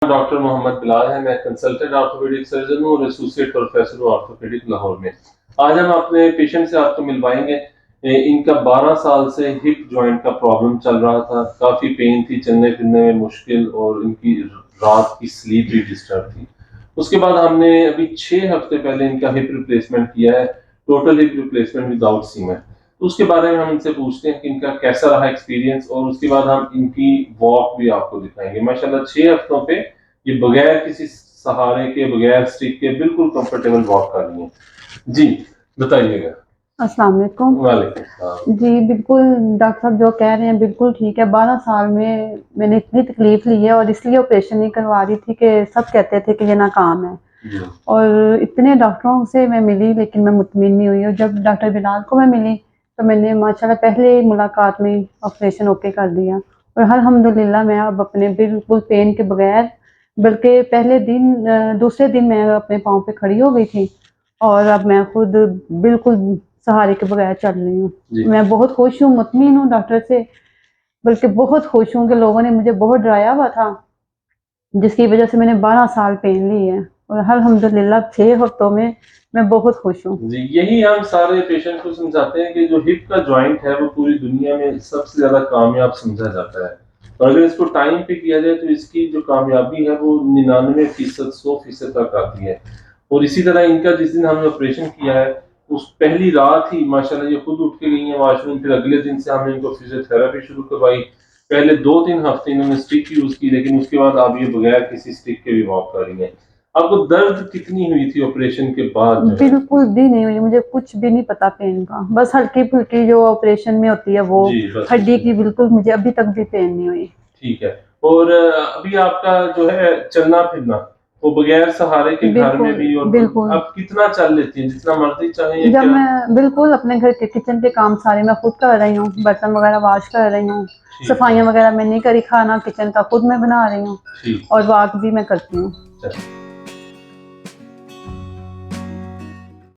Doctor Mohammad Bilal है। मैं consultant orthopaedic surgeon हूँ और एसोसिएट प्रोफेसर हूँ ऑर्थोपेडिक लाहौर में। आज हम अपने पेशेंट से आपको मिलवाएंगे। इनका 12 साल से हिप जॉइंट का प्रॉब्लम चल रहा था, काफी पेन थी, चलने फिरने में मुश्किल और इनकी रात की स्लीप भी डिस्टर्ब थी। उसके बाद हमने अभी 6 हफ्ते पहले इनका हिप रिप्लेसमेंट किया है, total hip replacement without cement. तो उसके बारे में हम इनसे पूछते हैं कि इनका कैसा रहा एक्सपीरियंस, और उसके बाद हम इनकी वॉक भी आपको दिखाएंगे। माशाल्लाह 6 हफ्तों पे ये बगैर किसी सहारे के, बगैर स्टिक के बिल्कुल कंफर्टेबल वॉक कर रही है। जी बताइएगा। अस्सलाम वालेकुम। वालेकुम सलाम। जी बिल्कुल, डॉक्टर साहब जो कह रहे हैं बिल्कुल ठीक है। 12 साल में मैंने इतनी तकलीफ ली है और इसलिए ऑपरेशन नहीं करवा रही थी कि सब कहते थे कि ये नाकाम है। और इतने डॉक्टरों से मैं मिली लेकिन मैं मुतमिन नहीं हुई, और जब डॉक्टर बिलाल को मैं मिली तो मैंने माशाल्लाह पहले मुलाकात में ऑपरेशन ओके कर दिया। और अल्हम्दुलिल्लाह मैं अब अपने बिल्कुल पेन के बगैर, बल्कि पहले दिन दूसरे दिन मैं अपने पाँव पे खड़ी हो गई थी और अब मैं खुद बिल्कुल सहारे के बगैर चल रही हूँ। मैं बहुत खुश हूँ, मुतमिन हूँ डॉक्टर से, बल्कि बहुत खुश हूँ कि लोगों ने मुझे बहुत डराया हुआ था जिसकी वजह से मैंने 12 साल पेन ली है, और अल्हम्दुलिल्लाह 6 हफ्तों में मैं बहुत खुश हूँ। जी, यही हम सारे पेशेंट को समझाते हैं कि जो हिप का जॉइंट है वो पूरी दुनिया में सबसे ज्यादा कामयाब समझा जाता है, और अगर इसको टाइम पे किया जाए तो इसकी जो कामयाबी है वो 99% 100% तक आती है। और इसी तरह इनका जिस दिन हमने ऑपरेशन किया है उस पहली रात ही माशाल्लाह ये खुद उठ के गई हैं वॉशरूम। फिर अगले दिन से हमने इनको फिजियोथेरेपी शुरू करवाई। पहले 2-3 हफ्ते इन्होंने स्टिक यूज की, लेकिन उसके बाद अब ये बगैर किसी स्टिक के भी वॉक कर रही है। आपको दर्द कितनी हुई थी ऑपरेशन के बाद जो है? बिल्कुल भी नहीं हुई, मुझे कुछ भी नहीं पता पेन का, बस हल्की फुल्की जो ऑपरेशन में होती है वो जी बस हड्डी की, बिल्कुल मुझे अभी तक भी पेन नहीं हुई। ठीक है। और अभी आपका जो है चलना फिरना वो बगैर सहारे के घर में बिल्कुल भी, और बिल्कुल। आप कितना चल लेती हैं, जितना मर्जी चाहें या जब क्या? मैं बिल्कुल अपने घर के किचन के काम सारे मैं खुद कर रही हूँ, बर्तन वगैरह वॉश कर रही हूँ, ठीक है। सफाइयाँ वगैरह मैं नहीं करी, खाना किचन का खुद मैं बना रही हूँ, ठीक और वॉक भी मैं करती हूँ। है।